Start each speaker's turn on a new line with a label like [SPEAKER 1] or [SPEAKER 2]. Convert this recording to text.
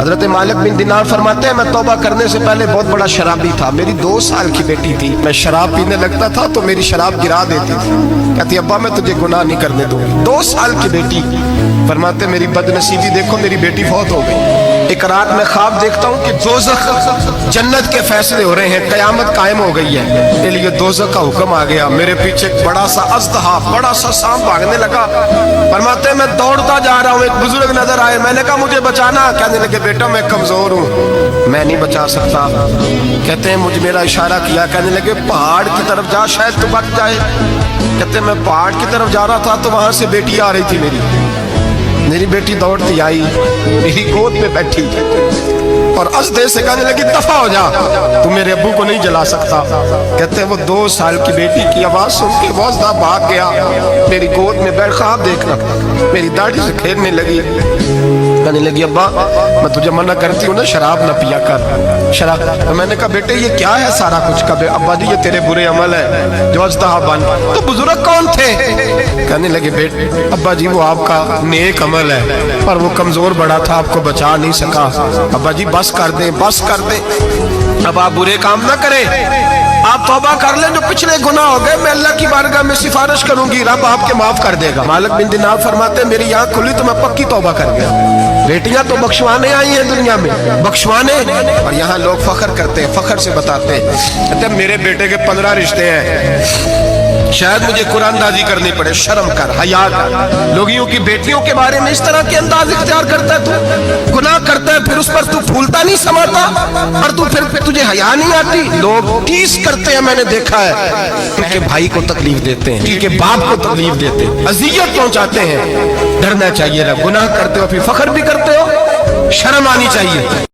[SPEAKER 1] حضرت مالک بن دینار فرماتے ہیں میں توبہ کرنے سے پہلے بہت بڑا شرابی تھا، میری 2 سال کی بیٹی تھی، میں شراب پینے لگتا تھا تو میری شراب گرا دیتی تھی، کہتی ابا میں تجھے گناہ نہیں کرنے دوں گی۔ 2 سال کی بیٹی، فرماتے میری بد نصیبی دیکھو میری بیٹی فوت ہو گئی۔ ایک رات میں خواب دیکھتا ہوں کہ دوزخ جنت کے فیصلے ہو رہے ہیں، قیامت قائم ہو گئی ہے، اس لیے دوزخ کا حکم آ گیا۔ میرے پیچھے ایک بڑا سا اژدہا، بڑا سا سانپ بھاگنے لگا، فرماتے ہیں میں دوڑتا جا رہا ہوں، ایک بزرگ نظر آئے، میں نے کہا مجھے بچانا، کہنے لگے بیٹا میں کمزور ہوں، میں نہیں بچا سکتا۔ کہتے ہیں مجھے میرا اشارہ کیا، کہنے لگے پہاڑ کی طرف جا شاید تو بچ جائے۔ کہتے ہیں میں پہاڑ کی طرف جا رہا تھا تو وہاں سے بیٹی آ رہی تھی، میری بیٹی دوڑتی آئی، میری گود میں بیٹھی اور اژدہے سے کہنے لگی دفع ہو جا، تو میرے ابو کو نہیں جلا سکتا۔ کہتے ہیں وہ 2 سال کی بیٹی کی آواز سن کے وہ اژدہا بھاگ گیا، میری گود میں بیٹھ خواب دیکھنا، میری داڑھی سے کھیلنے لگی، کہنے لگی ابا میں تجھے منع کرتی ہوں نا شراب نہ پیا کر شراب۔ میں نے کہا بیٹے یہ کیا ہے سارا کچھ؟ کبھی ابا جی یہ تیرے برے عمل ہے جو اژدہا بن۔ تو بزرگ کون تھے؟ کہنے لگے بیٹے ابا جی وہ آپ کا نیک عمل ہے پر وہ کمزور بڑا تھا، آپ کو بچا نہیں سکا۔ ابا جی بس کر دیں، بس کر دیں، اب آپ برے کام نہ کریں، آپ توبہ کر لیں، جو پچھلے گناہ ہو گئے میں اللہ کی بارگاہ میں سفارش کروں گی، رب آپ کے معاف کر دے گا۔ مالک بن دینار فرماتے ہیں میری آنکھ کھلی تو میں پکی توبہ کر گیا۔ بیٹیاں تو بخشوانے آئی ہیں دنیا میں، بخشوانے، اور یہاں لوگ فخر کرتے ہیں، فخر سے بتاتے ہیں، کہتے ہیں میرے بیٹے کے 15 رشتے ہیں، شاید مجھے قرآن دازی کرنی پڑے، شرم کر، حیا کر۔ لوگیوں کی بیٹیوں کے بارے میں اس طرح کے انداز اختیار کرتا ہے، تو گناہ کرتا ہے پھر اس پر تو پھولتا نہیں سماتا، اور تو پھر تجھے حیا نہیں آتی۔ لوگ ٹیس کرتے ہیں، میں نے دیکھا ہے، ان کے بھائی کو تکلیف دیتے ہیں، ان کے باپ کو تکلیف دیتے ہیں، اذیت پہنچاتے ہیں۔ ڈرنا چاہیے، گناہ کرتے ہو پھر فخر بھی کرتے ہو، شرم آنی چاہیے۔